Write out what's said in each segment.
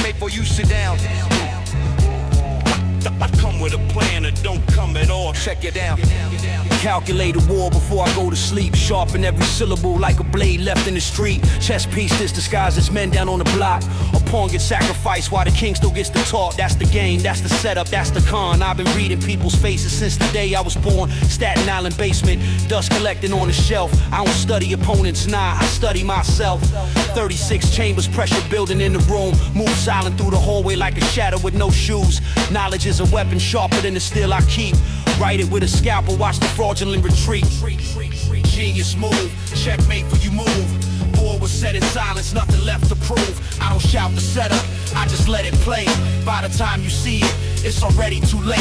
Checkmate before you sit down. I come with a plan or don't come at all. Check it down. Calculate a war before I go to sleep. Sharpen every syllable like a blade left in the street. Chess pieces disguised as men down on the block. A pawn gets sacrificed while the king still gets to talk. That's the game, that's the setup, that's the con. I've been reading people's faces since the day I was born. Staten Island basement, dust collecting on the shelf. I don't study opponents, nah, I study myself. 36 chambers, pressure building in the room. Move silent through the hallway like a shadow with no shoes. Knowledge is a weapon sharper than the steel I keep. Write it with a scalpel, watch the fraudulent retreat. Genius move, checkmate for you move. Board was set in silence, nothing left to prove. I don't shout the setup, I just let it play. By the time you see it, it's already too late.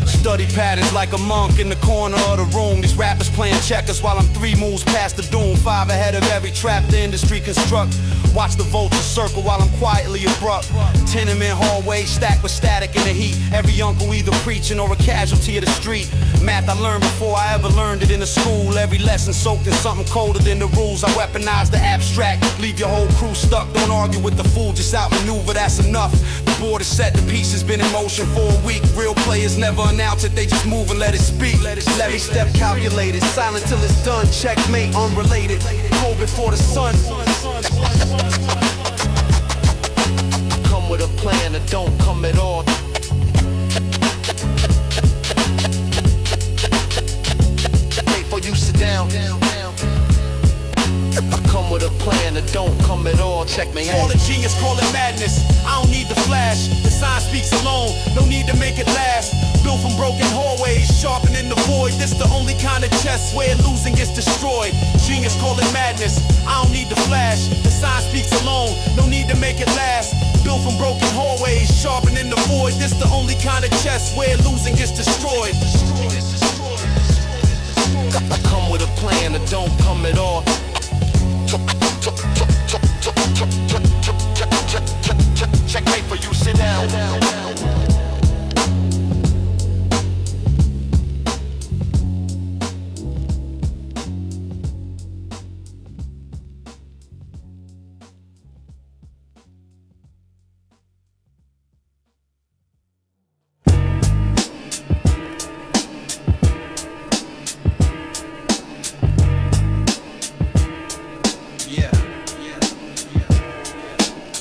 Study patterns like a monk in the corner of the room. These rappers playing checkers while I'm 3 moves past the doom. 5 ahead of every trap the industry construct. Watch the vultures circle while I'm quietly abrupt. Tenement hallways stacked with static in the heat. Every uncle either preaching or a casualty of the street. Math I learned before I ever learned it in a school. Every lesson soaked in something colder than the rules. I weaponize the abstract, leave your whole crew stuck. Don't argue with the fool, just outmaneuver, that's enough. The board is set, the piece has been in motion for a week. Real players never announce it, they just move and let it speak. Let me step calculated, silent till it's done. Checkmate, unrelated, cold before the sun. Come with a plan or don't come at all. Checkmate before you sit down. I come with a plan or don't come at all. Check me out. Call it genius, call it madness. I don't need the flash. The sign speaks alone. No need to make it last. Built from broken hallways, sharpening the void. This the only kind of chess where losing gets destroyed. Genius, call it madness. I don't need the flash. The sign speaks alone. No need to make it last. Built from broken hallways, sharpening the void. This the only kind of chess where losing gets destroyed. I come with a plan or don't come at all. Checkmate for you, sit down.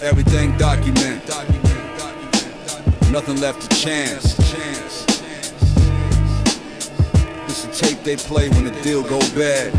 Everything document. Nothing left to chance. This a tape they play when the deal go bad.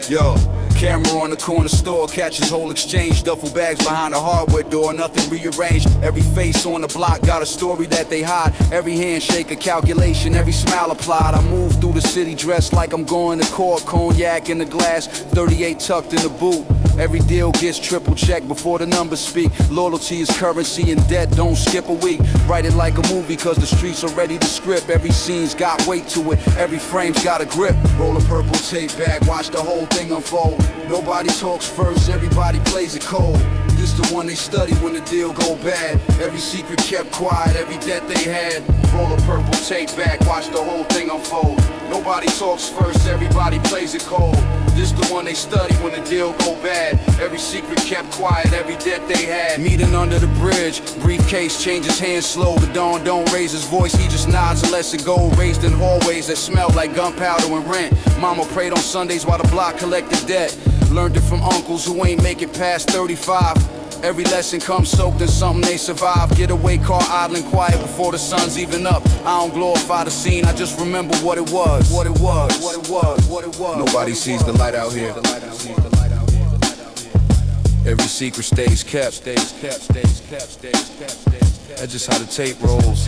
Yo, camera on the corner store, catches whole exchange. Duffel bags behind the hardware door, nothing rearranged. Every face on the block got a story that they hide. Every handshake a calculation, every smile applied. I move through the city dressed like I'm going to court. Cognac in the glass, 38 tucked in the boot. Every deal gets triple checked before the numbers speak. Loyalty is currency and debt don't skip a week. Write it like a movie cause the streets are ready to script. Every scene's got weight to it, every frame's got a grip. Roll a purple tape back, watch the whole thing unfold. Nobody talks first, everybody plays it cold. This the one they study when the deal go bad. Every secret kept quiet, every debt they had. Roll a purple tape back, watch the whole thing unfold. Nobody talks first, everybody plays it cold. This the one they study when the deal go bad. Every secret kept quiet, every debt they had. Meeting under the bridge, briefcase changes hands slow. The Don don't raise his voice, he just nods and lets it go. Raised in hallways that smell like gunpowder and rent. Mama prayed on Sundays while the block collected debt. Learned it from uncles who ain't make it past 35. Every lesson comes soaked in something they survive. Getaway car idling quiet before the sun's even up. I don't glorify the scene, I just remember what it was. What it was, what it was, what it was. Nobody sees the light out here. Every secret stays kept. That's just how the tape rolls.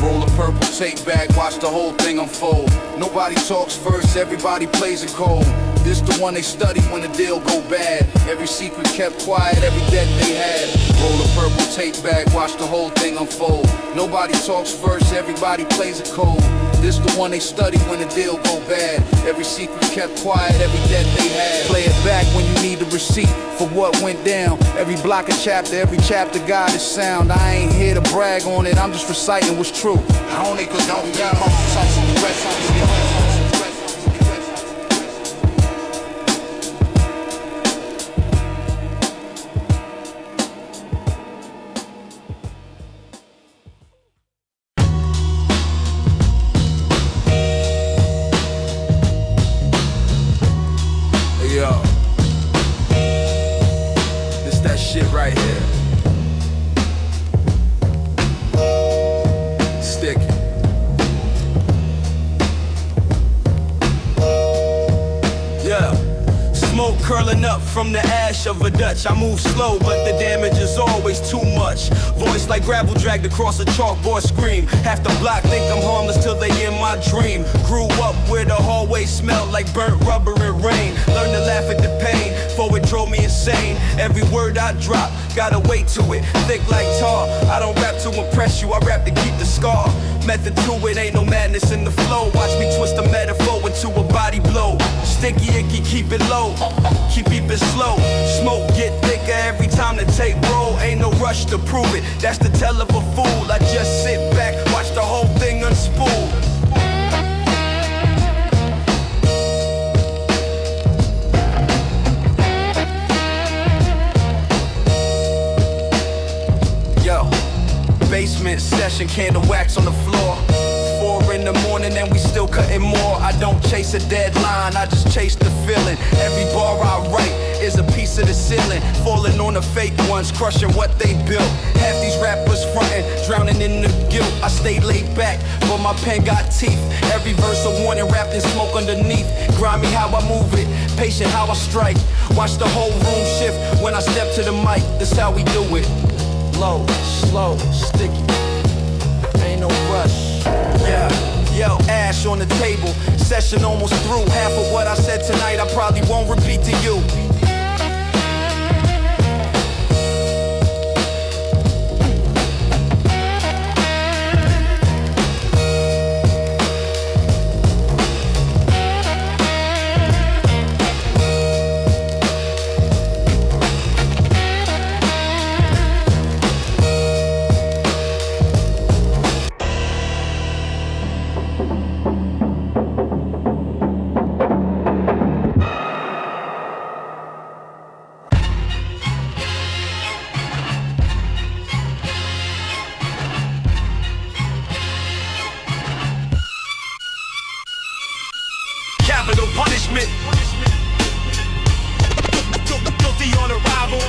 Roll a purple tape back, watch the whole thing unfold. Nobody talks first, everybody plays it cold. This the one they study when the deal go bad. Every secret kept quiet, every debt they had. Roll a purple tape back, watch the whole thing unfold. Nobody talks first, everybody plays it cold. This the one they study when the deal go bad. Every secret kept quiet, every debt they had. Play it back when you need a receipt for what went down. Every block a chapter, every chapter got its sound. I ain't here to brag on it, I'm just reciting what's true. I only cause I don't got right here. Stick it. Yeah. Smoke curling up from the ash of a Dutch. I move slow, but the damage is always too much. Voice like gravel dragged across a chalkboard scream. Half the block think I'm harmless till they in my dream. Grew up where the hallway smelled like burnt rubber and rain. Learned to laugh at the pain, for it drove me insane. Every word I drop, gotta wait to it. Thick like tar, I don't rap to impress you, I rap to keep the scar. Method to it, ain't no madness in the flow. Watch me twist a metaphor into a body blow. Sticky icky, keep it low, keep it slow. Smoke get thicker every time the tape roll. Ain't no rush to prove it, that's the tell of a fool. I just sit back, watch the whole thing unspool. Yo, basement session, candle wax on the floor. 4 in the morning and we still cutting more. I don't chase a deadline, I just chase the feeling. Every bar I write is a piece of the ceiling. Falling on the fake ones, crushing what they built. Half these rappers frontin', drowning in the guilt. I stay laid back, but my pen got teeth. Every verse a warning wrapped in smoke underneath. Grimy how I move it, patient how I strike. Watch the whole room shift when I step to the mic. That's how we do it. Low, slow, sticky, ain't no rush. Yeah, yo, ash on the table. Session almost through. Half of what I said tonight I probably won't repeat to you. Capital punishment. Guilty on arrival.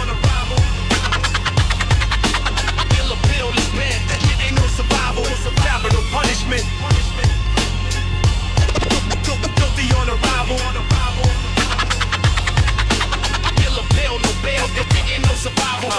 Ill appeal is bad, that shit ain't no survival. Capital punishment. Guilty on arrival. Ill appeal, no bail, that ain't no survival.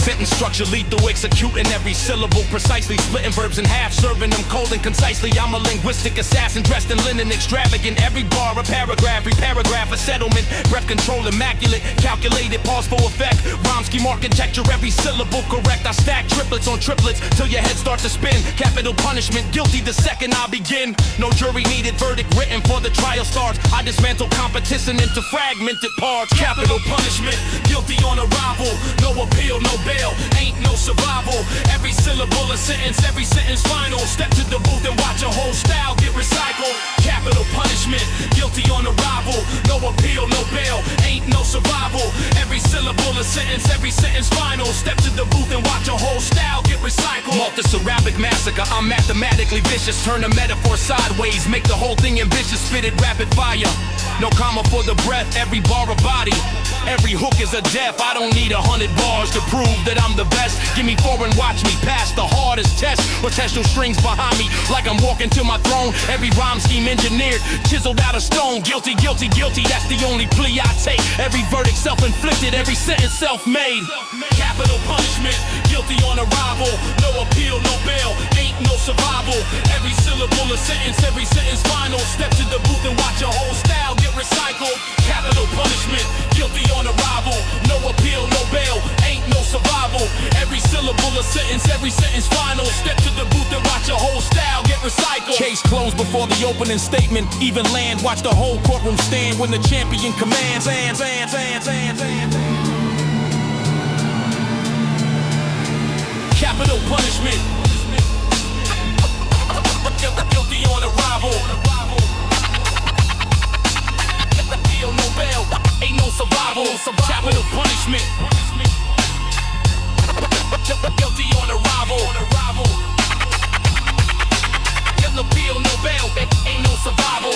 Sentence structure lethal, executing every syllable precisely, splitting verbs in half, serving them cold and concisely. I'm a linguistic assassin dressed in linen, extravagant. Every bar a paragraph, every paragraph a settlement. Breath control immaculate, calculated, pause for effect. Rhyme scheme architecture, every syllable correct. I stack triplets on triplets till your head starts to spin. Capital punishment, guilty the second I begin. No jury needed, verdict written for the trial starts. I dismantle competition into fragmented parts. Capital punishment, guilty on arrival. No appeal, no bail, ain't no survival. Every syllable a sentence, every sentence final. Step to the booth and watch a whole style get recycled. Capital punishment, guilty on arrival. No appeal, no bail, ain't no survival. Every syllable a sentence, every sentence final. Step to the booth and watch a whole style get recycled. Multisyllabic massacre, I'm mathematically vicious. Turn a metaphor sideways, make the whole thing ambitious. Spit it rapid fire, no comma for the breath. Every bar a body, every hook is a death. I don't need 100 bars to prove that I'm the best. Give me 4 and watch me pass the hardest test. Or test your strings behind me like I'm walking to my throne. Every rhyme scheme engineered, chiseled out of stone. Guilty, guilty, guilty, that's the only plea I take. Every verdict self-inflicted, every sentence self-made. Capital punishment, guilty on arrival. No appeal, no bail, ain't no survival. Every syllable a sentence, every sentence final. Step to the booth and watch a whole style get recycled. Capital punishment, guilty on arrival. No appeal, no bail, ain't no survival. Every syllable a sentence, every sentence final. Step to the booth and watch a whole style get recycled. Case closed before the opening statement. Even land, watch the whole courtroom stand when the champion commands. Capital punishment, guilty on arrival. Appeal, no bail, ain't no survival. Capital punishment, guilty on arrival. Ill appeal, no bail, ain't no survival.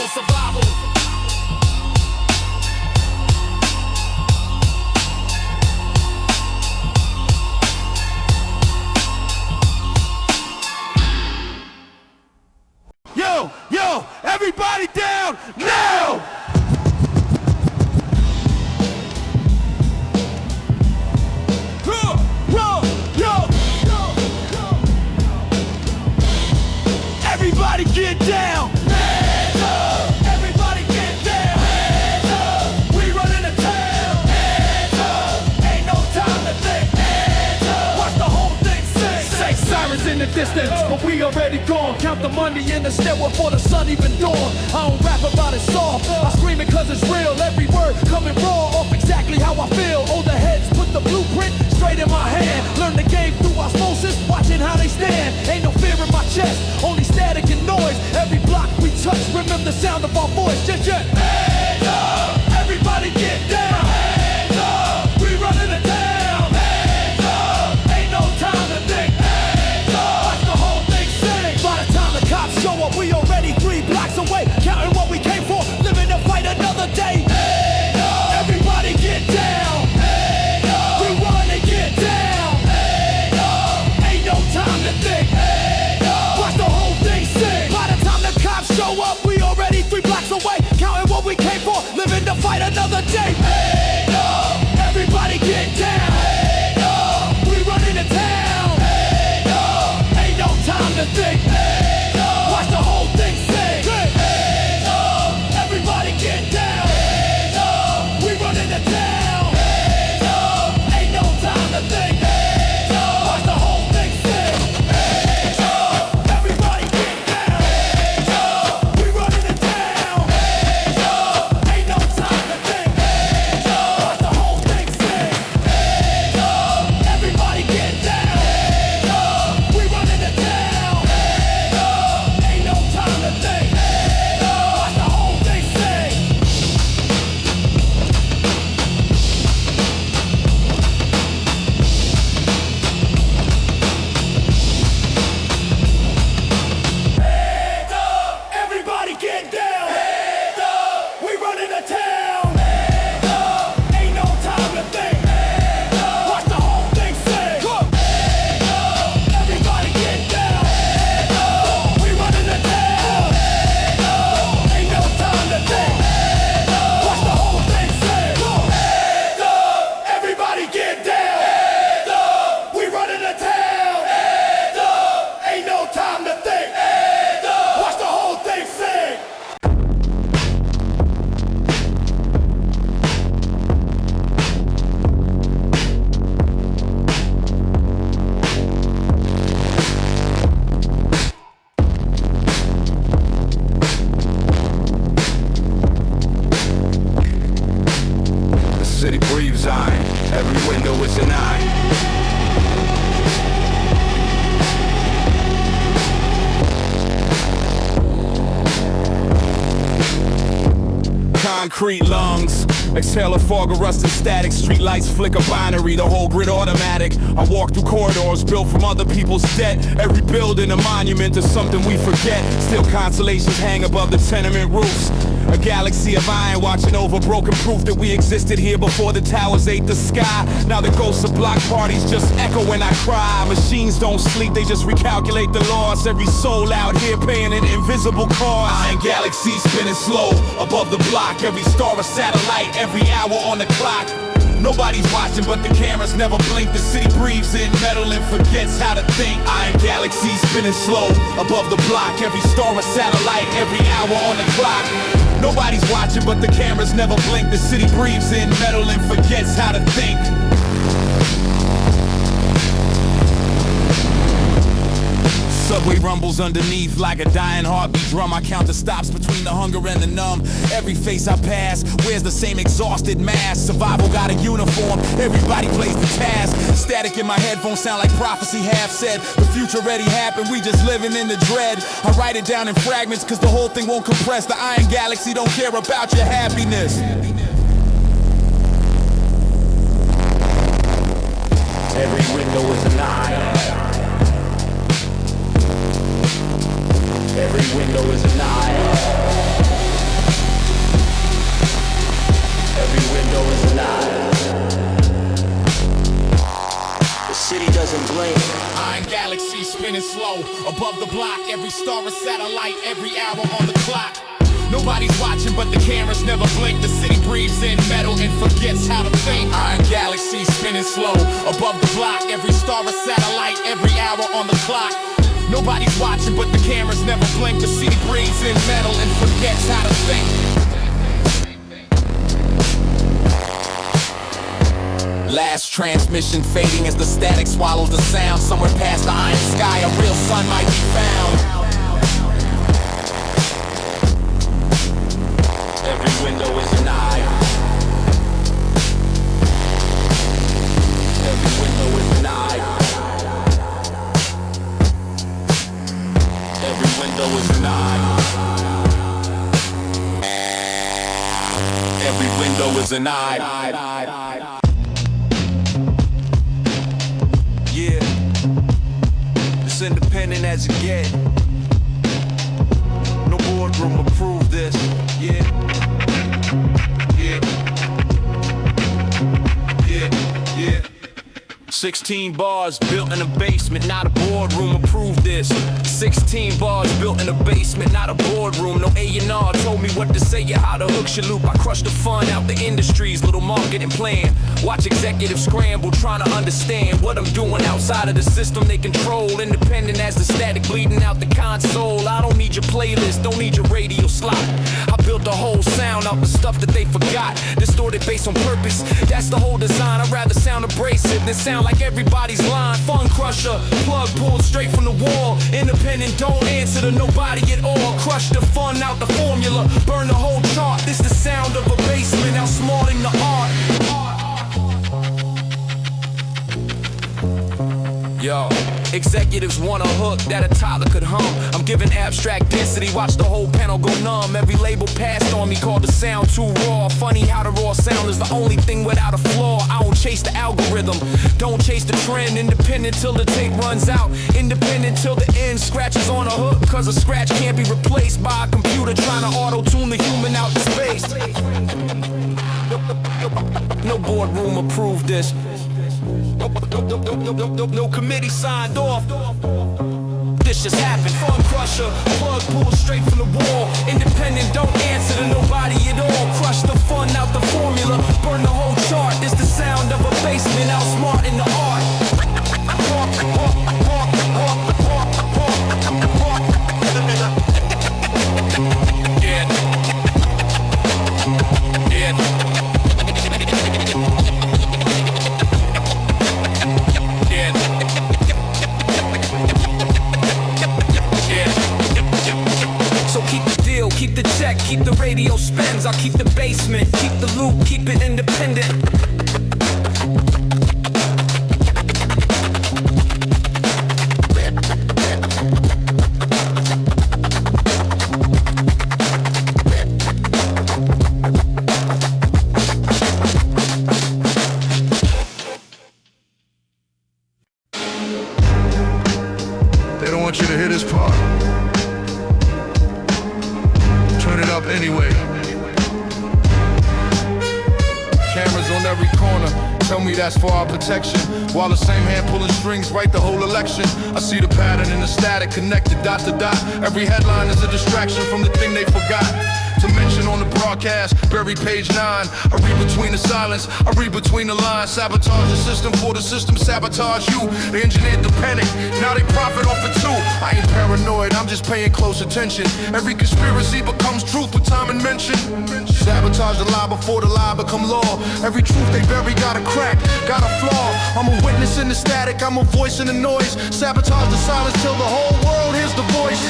already gone. Count the money in the stairwell before the sun even dawn. I don't rap about it soft, I scream it cause it's real. Every word coming raw off exactly how I feel. Older heads put the blueprint straight in my hand. Learn the game through osmosis, watching how they stand. Ain't no fear in my chest, only static and noise. Every block we touch, remember the sound of our voice. Jet, jet. Hands up, everybody get down. Hands up, we running the town. Hands up, ain't no time to think. Hands up, watch the whole thing sing. By the time the cops show up, we already 3 blocks away. Counting what we came for, living to fight another day. Hands up, everybody get down. Hands up, we wanna get down. Hands up, ain't no time to think. Hands up, watch the whole thing sing. By the time the cops show up, we already 3 blocks away. Counting what we came for, living to fight another day. Hands up, everybody get down. Hands up, we running the town. Hands up, ain't no time to think. Hands up, watch the whole thing sing. Hands up, everybody get down. Hands up, we running the town. Hands up, ain't no time to think. Hands up, watch the whole thing sing. Hands up, everybody get down. Hands up, we running the town. Hands up, ain't no time to think. Hands up, watch the whole thing sing. Hands up, everybody get down. Hands up, we running the town. Hands up, ain't no time to think. Hands up, watch the whole thing sing. Hands up, everybody get down. Hands up, we running the town. Hands up, ain't no time to think. Hands up, watch the whole thing sing. Hands up, everybody get down. Hands up, we running the town. Hands up, ain't no time to think. Hands up, watch the whole thing sing. Hands up, everybody get down. Hands up, we running the town. Hands up, ain't no time to think. Hands up, watch the whole thing sing. The city breathes iron, every window is an eye. Concrete lungs, exhale a fog of rust and static. Street lights flicker binary, the whole grid automatic. I walk through corridors built from other people's debt. Every building a monument to something we forget. Still consolations hang above the tenement roofs. A galaxy of iron watching over broken proof that we existed here before the towers ate the sky. Now the ghosts of block parties just echo when I cry. Machines don't sleep, they just recalculate the loss. Every soul out here paying an invisible cost. Iron galaxies spinning slow above the block. Every star a satellite, every hour on the clock. Nobody's watching but the cameras never blink. The city breathes in metal and forgets how to think. Iron galaxies spinning slow above the block. Every star a satellite, every hour on the clock. Nobody's watching but the cameras never blink. The city breathes in metal and forgets how to think. Subway rumbles underneath like a dying heartbeat drum. I count the stops between the hunger and the numb. Every face I pass wears the same exhausted mask. Survival got a uniform, everybody plays the task. Static in my headphones sound like prophecy half said. The future already happened, we just living in the dread. I write it down in fragments cause the whole thing won't compress. The iron galaxy don't care about your happiness. Every window is an eye. Every window is an eye. Every window is an eye. The city doesn't blink. Iron galaxy spinning slow above the block. Every star a satellite, every hour on the clock. Nobody's watching but the cameras never blink. The city breathes in metal and forgets how to think. Iron galaxy spinning slow above the block. Every star a satellite, every hour on the clock. Nobody's watching but the cameras never blink. The city breathes in metal and forgets how to think. Last transmission fading as the static swallows the sound. Somewhere past the iron sky, a real sun might be found. Every window is an eye. Every window is an eye. Every window is an eye. Every window is an eye. Yeah, it's independent as it get. No boardroom approve this. Yeah, yeah, yeah, yeah. 16 bars built in a basement, not a boardroom, approve this. 16 bars built in a basement, not a boardroom. No A&R told me what to say or how to hook your loop. I crushed the fun out the industry's little marketing plan. Watch executives scramble, trying to understand what I'm doing outside of the system they control. Independent as the static bleeding out the console. I don't need your playlist, don't need your radio slot. I built the whole sound out the stuff that they forgot. Distorted bass on purpose, that's the whole design. I'd rather sound abrasive than sound like everybody's line. Funcrusher, plug pulled straight from the wall. Independent, don't answer to nobody at all. Crush the fun out the formula, burn the whole chart. This the sound of a basement, outsmarting the art. Yo, executives want a hook that a toddler could hum. I'm giving abstract density, watch the whole panel go numb. Every label passed on me called the sound too raw. Funny how the raw sound is the only thing without a flaw. I don't chase the algorithm, don't chase the trend. Independent till the tape runs out, independent till the end. Scratches on a hook, cause a scratch can't be replaced by a computer trying to auto-tune the human out to space. No boardroom approved this. No committee signed off. This just happened. Funcrusher, plug pulled straight from the wall. Independent, don't answer to nobody at all. Crush the fun out the formula, burn the whole chart. This the sound of a basement, outsmarting the art. Keep the check, keep the radio spins. I'll keep the basement, keep the loop, keep it independent. They don't want you to hear this part. Turn it up anyway. Cameras on every corner, tell me that's for our protection. While the same hand pulling strings write the whole election. I see the pattern in the static connected dot to dot. Every headline is a distraction from the thing they forgot to mention on the broadcast. Bury page 9. I read between the silence, I read between the lines. Sabotage the system for the system sabotage you. They engineered the panic, now they profit off it too. I ain't paranoid, I'm just paying close attention. Every conspiracy becomes truth with time and mention. Sabotage the lie before the lie become law. Every truth they bury got a crack, got a flaw. I'm a witness in the static, I'm a voice in the noise. Sabotage the silence till the whole world hears the voice.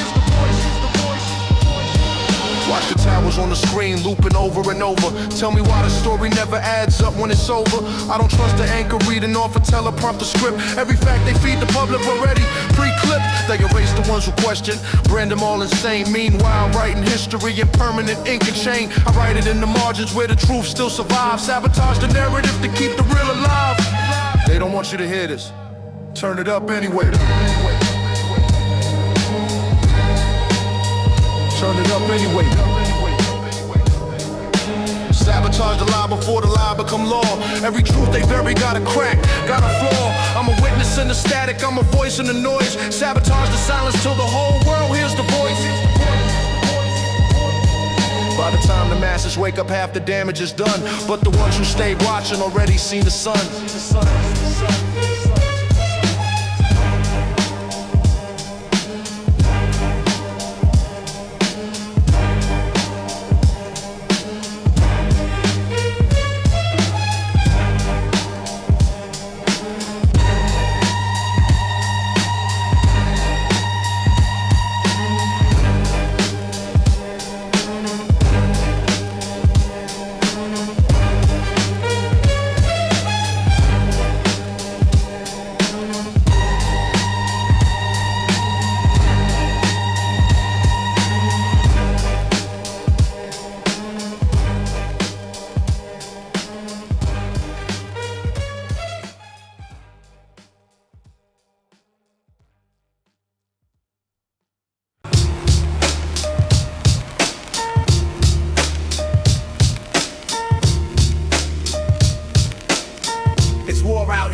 Watch the towers on the screen looping over and over. Tell me why the story never adds up when it's over. I don't trust the anchor reading off a teleprompter script. Every fact they feed the public already pre-clipped. They erase the ones who question, brand them all insane. Meanwhile, writing history in permanent ink and chain. I write it in the margins where the truth still survives. Sabotage the narrative to keep the real alive. They don't want you to hear this. Turn it up anyway. Turn it up anyway. Sabotage the lie before the lie become law. Every truth they bury got a crack, got a flaw. I'm a witness in the static, I'm a voice in the noise. Sabotage the silence till the whole world hears the voice. By the time the masses wake up, half the damage is done. But the ones who stayed watching already seen the sun.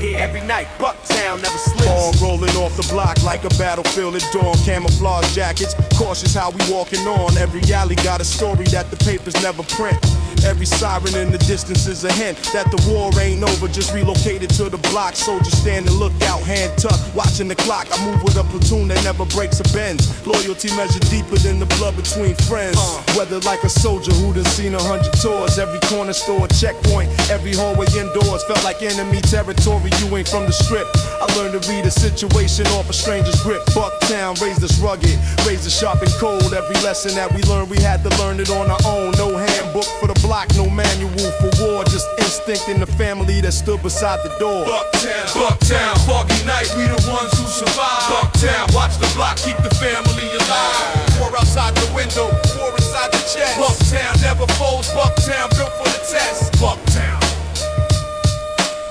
here every night. Bucktown never sleeps. All rolling off the block like a battlefield at dawn. Camouflage jackets, cautious how we walking on. Every alley got a story that the papers never print. Every siren in the distance is a hint that the war ain't over, just relocated to the block. Soldiers stand and look out, hand tucked, watching the clock. I move with a platoon that never breaks or bends. Loyalty measured deeper than the blood between friends. Whether like a soldier who done seen 100 tours. Every corner store, checkpoint, every hallway indoors. Felt like enemy territory, you ain't from the strip. I learned to read a situation off a stranger's grip. Bucktown raised us rugged, raised us sharp and cold. Every lesson that we learned, we had to learn it on our own. No handbook for the block, no manual for war. Just instinct in the family that stood beside the door. Bucktown, Bucktown, foggy night, we the ones who survive. Bucktown, watch the block, keep the family alive. War outside the window, war inside the chest. Bucktown never folds, Bucktown built for the test. Bucktown,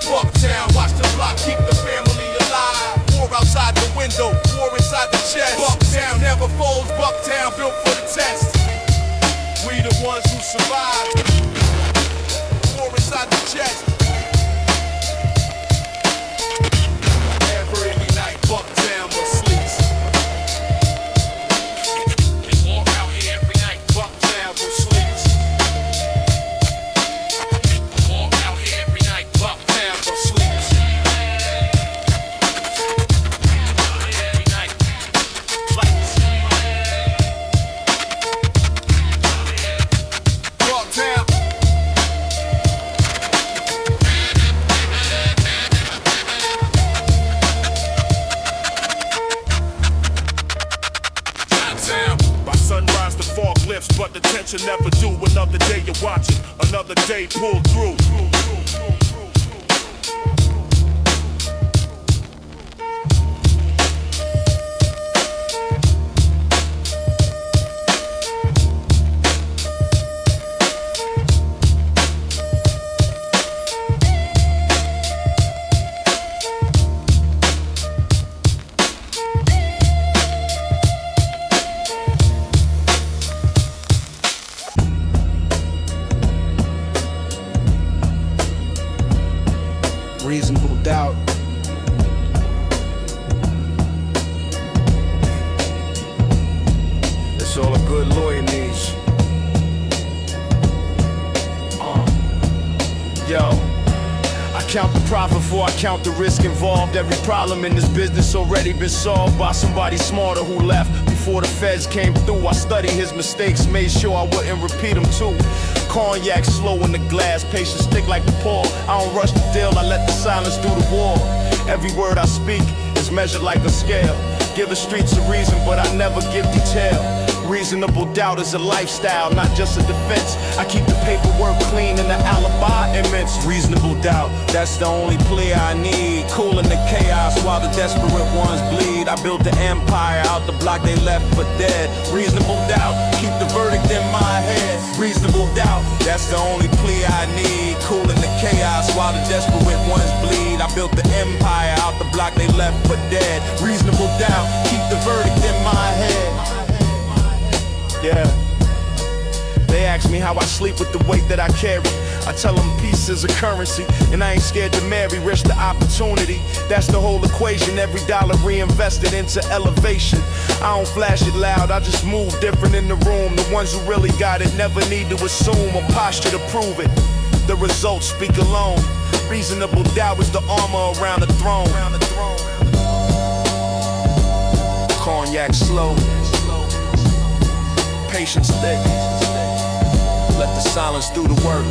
Bucktown, watch the block, keep the family alive. War outside the window, war inside the chest. Bucktown never folds, Bucktown built for the test. We the ones who survive. War inside the chest. Every night, Bucktown will sleeps. Walk out here every night, Bucktown will sleeps. Walk out here every night, Bucktown will sleeps. Every night, lights. Bucktown. By sunrise the fog lifts, but the tension never do. Another day you're watching, another day pull through. Reasonable doubt. That's all a good lawyer needs. Yo, I count the profit before I count the risk involved. Every problem in this business already been solved by somebody smarter who left before the feds came through. I studied his mistakes, made sure I wouldn't repeat them too. Cognac slow in the glass, patience thick like the paw. I don't rush the deal, I let the silence do the war. Every word I speak is measured like a scale. Give the streets a reason, but I never give detail. Reasonable doubt is a lifestyle, not just a defense. I keep the paperwork clean and the alibi immense. Reasonable doubt, that's the only plea I need. Cool in the chaos while the desperate ones bleed. I built the empire out the block they left for dead. Reasonable doubt, keep the verdict in my head. Reasonable doubt, that's the only plea I need. Cool in the chaos while the desperate ones bleed. I built the empire out the block they left for dead. Reasonable doubt, keep the verdict in my head. Yeah. They ask me how I sleep with the weight that I carry. I tell them peace is a currency, and I ain't scared to marry, risk the opportunity. That's the whole equation, every dollar reinvested into elevation. I don't flash it loud, I just move different in the room. The ones who really got it never need to assume a posture to prove it. The results speak alone. Reasonable doubt is the armor around the throne. Cognac slow, patience thick. Let the silence do the work.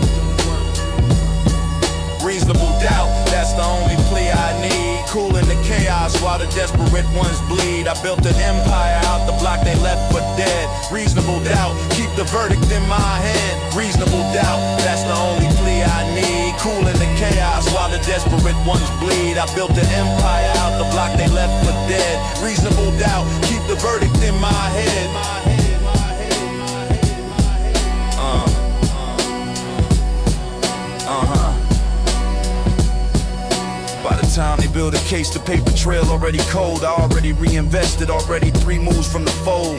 Reasonable doubt, that's the only plea I need. Cool in the chaos while the desperate ones bleed. I built an empire out the block they left for dead. Reasonable doubt, keep the verdict in my hand. Reasonable doubt, that's the only plea I need. Cool in the chaos while the desperate ones bleed. I built an empire out the block they left for dead. Reasonable doubt, keep the verdict in my head. By the time they build a case, the paper trail already cold. I already reinvested, already 3 moves from the fold.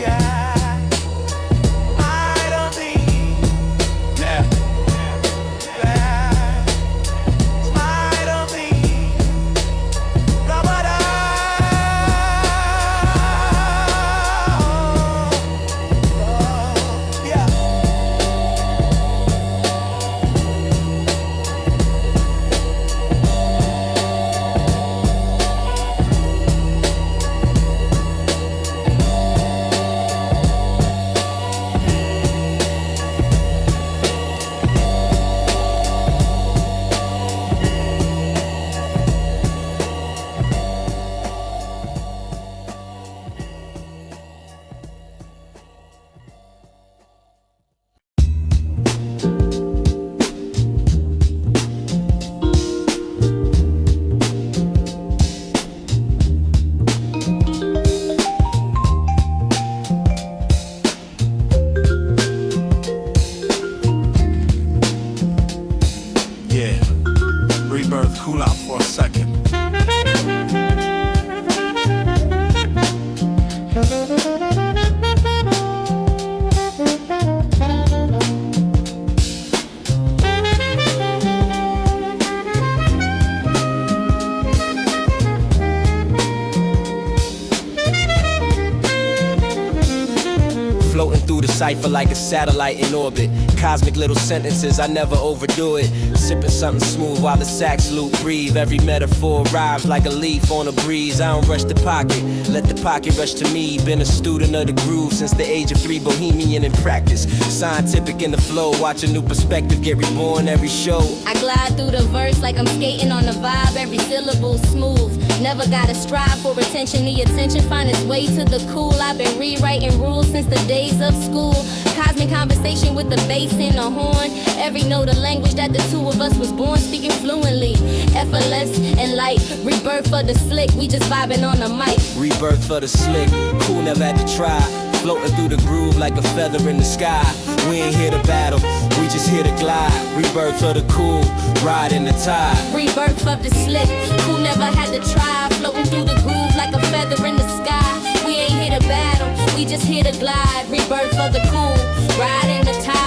cool out for a second. Floating through the cipher like a satellite in orbit. Cosmic little sentences, I never overdo it. Sipping something smooth while the sax loop breathe. Every metaphor arrives like a leaf on a breeze. I don't rush the pocket, let the pocket rush to me. Been a student of the groove since the age of 3, bohemian in practice. Scientific in the flow, watch a new perspective get reborn every show. I glide through the verse like I'm skating on the vibe. Every syllable smooth, never gotta strive for attention. The attention find its way to the cool. I've been rewriting rules since the days of school. Cosmic conversation with the bass and the horn. Every note a language that the two of us was born speaking fluently. Effortless and light, rebirth for the slick. We just vibing on the mic. Rebirth for the slick, cool never had to try. Floating through the groove like a feather in the sky. We ain't here to battle, we just here to glide. Rebirth for the cool, ride in the tide. Rebirth of the slick, cool never had to try. Floating through the groove like a feather in the sky. We ain't here to battle, we just here to glide. Rebirth of the cool, ride in the tide.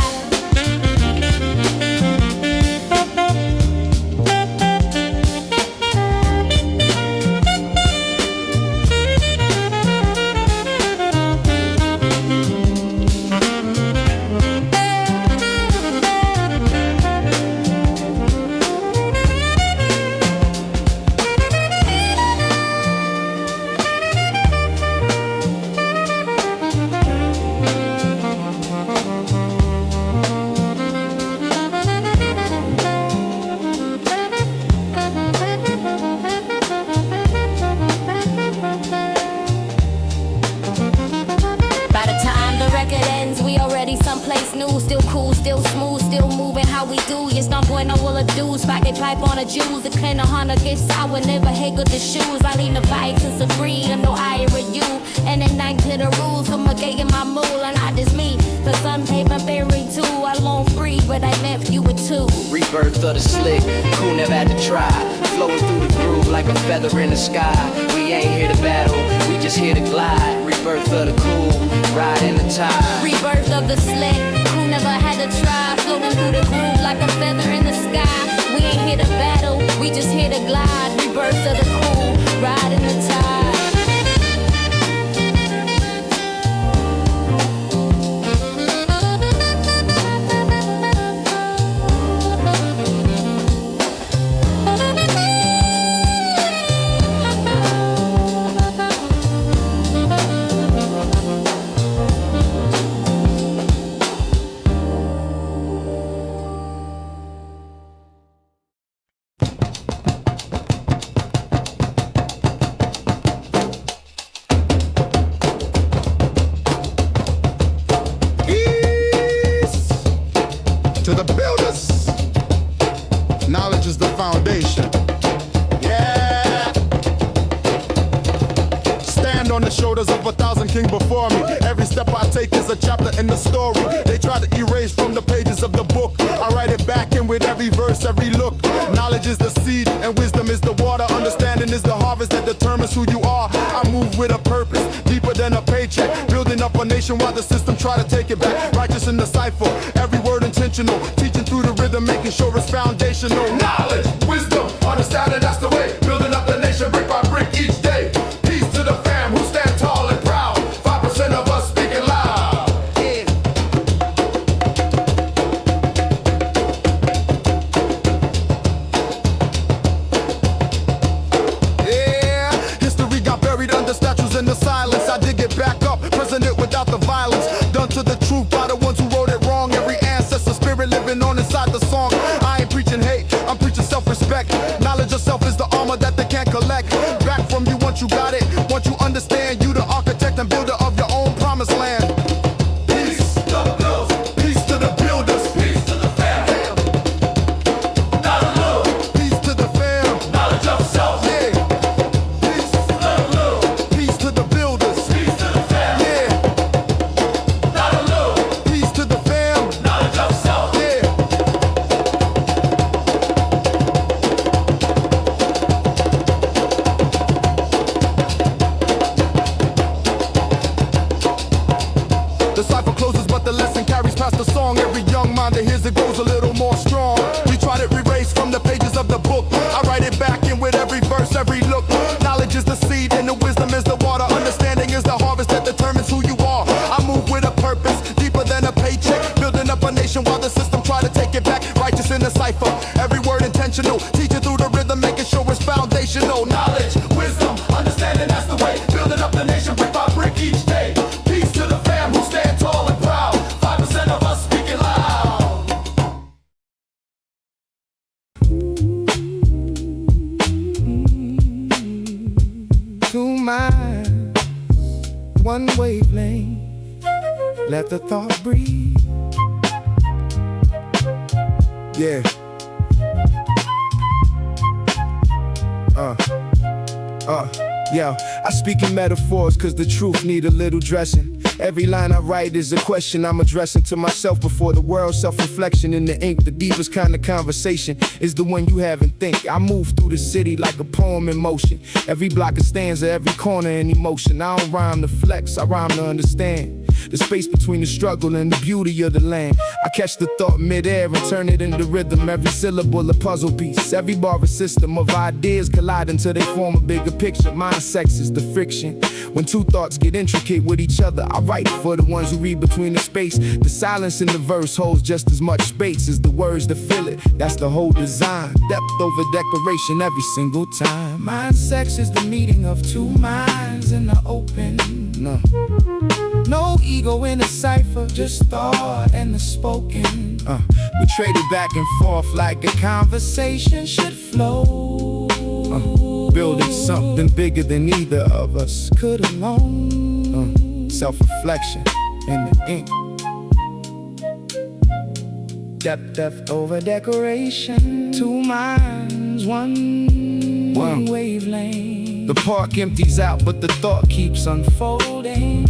Jews, the kind of Honda gets sour, never haggle the shoes. I lean the vibes and supreme, no I with you. And at night to the rules, I'm a gay in my mood, and I just me. For some paper buried too, I won't free, but I left you with two. Rebirth of the slick, cool never had to try. Flowing through the groove like a feather in the sky. We ain't here to battle, we just here to glide. Rebirth of the cool, ride in the tide. Rebirth of the slick, cool never had to try. Flowing through the groove like a feather in the sky. We ain't here to battle, we just here to glide. Rebirth of the cool, ride in the tide. Before me, every step I take is a chapter in the story. They try to erase from the pages of the book. I write it back in with every verse, every look. Knowledge is the seed and wisdom is the water. Understanding is the harvest that determines who you are. I move with a purpose, deeper than a paycheck. Building up a nation while the system try to take it back. Righteous in the cipher, every word intentional. Teaching through the rhythm, making sure it's foundational. Knowledge, wisdom, understanding, that's the way. Building up the nation brick by brick each day. Peace to the fam who stand tall and proud. 5% of us speaking loud. Yeah, history got buried under statues in the silence. I dig it back up, president without the violence. Done to the truth by the ones who wrote it wrong. Every ancestor spirit living on inside the song. I ain't preaching hate, I'm preaching self-respect. Knowledge of self is the intentional. Teaching through the rhythm, making sure it's foundational. Knowledge, wisdom, understanding, that's the way. Building up the nation brick by brick each day. Peace to the fam who stand tall and proud. 5% of us speaking loud. Two minds, one wavelength. Let the thought breathe. Yeah. Yeah, I speak in metaphors cause the truth need a little dressing. Every line I write is a question I'm addressing to myself before the world. Self-reflection in the ink, the deepest kind of conversation is the one you have and think. I move through the city like a poem in motion. Every block a stanza, every corner an emotion. I don't rhyme to flex, I rhyme to understand the space between the struggle and the beauty of the land. I catch the thought mid-air and turn it into rhythm. Every syllable a puzzle piece, every bar a system of ideas collide until they form a bigger picture. Mind sex is the friction. When two thoughts get intricate with each other, I write for the ones who read between the space. The silence in the verse holds just as much space as the words that fill it. That's the whole design. Depth over decoration every single time. Mind sex is the meeting of two minds in the open. No ego in a cipher, just thought and the spoken. We traded back and forth like a conversation should flow. Building something bigger than either of us could alone. Self-reflection in the ink. Depth over decoration. Two minds, one wavelength. The park empties out, but the thought keeps unfolding.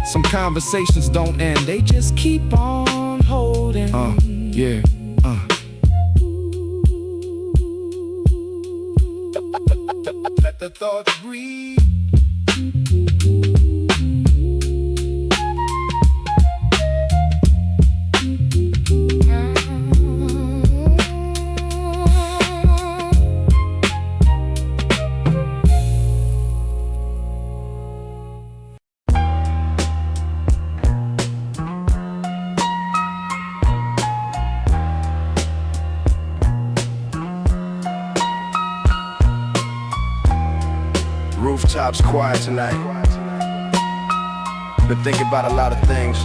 Some conversations don't end, they just keep on holding. Yeah. Let the thoughts breathe. Rooftop's quiet tonight. Been thinking about a lot of things.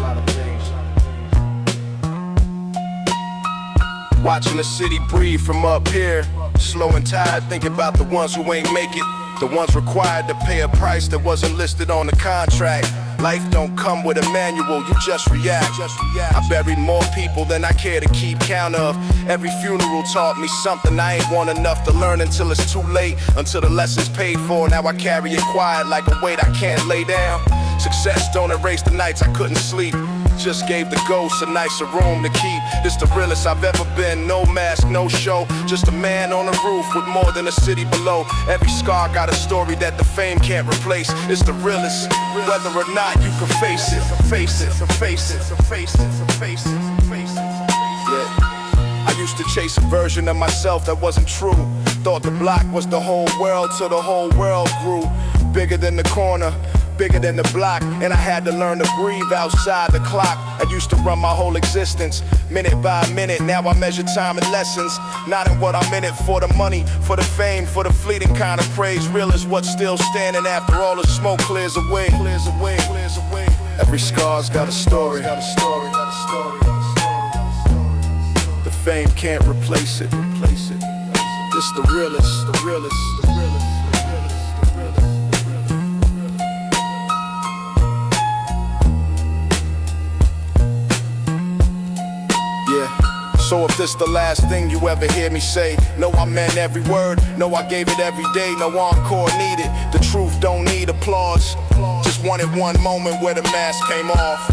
Watching the city breathe from up here. Slow and tired, thinking about the ones who ain't make it. The ones required to pay a price that wasn't listed on the contract. Life don't come with a manual, you just react. I buried more people than I care to keep count of. Every funeral taught me something I ain't want enough to learn until it's too late. Until the lesson's paid for, now I carry it quiet like a weight I can't lay down. Success don't erase the nights I couldn't sleep. Just gave the ghosts a nicer room to keep. This the realest I've ever been. No mask, no show. Just a man on the roof with more than a city below. Every scar got a story that the fame can't replace. It's the realest, whether or not you can face it. Face it, face it, face it, face it, face it. Yeah. I used to chase a version of myself that wasn't true. Thought the block was the whole world till the whole world grew. Bigger than the corner, bigger than the block, and I had to learn to breathe outside the clock. I used to run my whole existence, minute by minute. Now I measure time in lessons, not in what I'm in it for. The money, for the fame, for the fleeting kind of praise. Real is what's still standing after all the smoke clears away. Every scar's got a story. The fame can't replace it. This the realest, the realest, the realest. So if this the last thing you ever hear me say, know I meant every word, know I gave it every day, no encore needed. The truth don't need applause, just wanted one moment where the mask came off.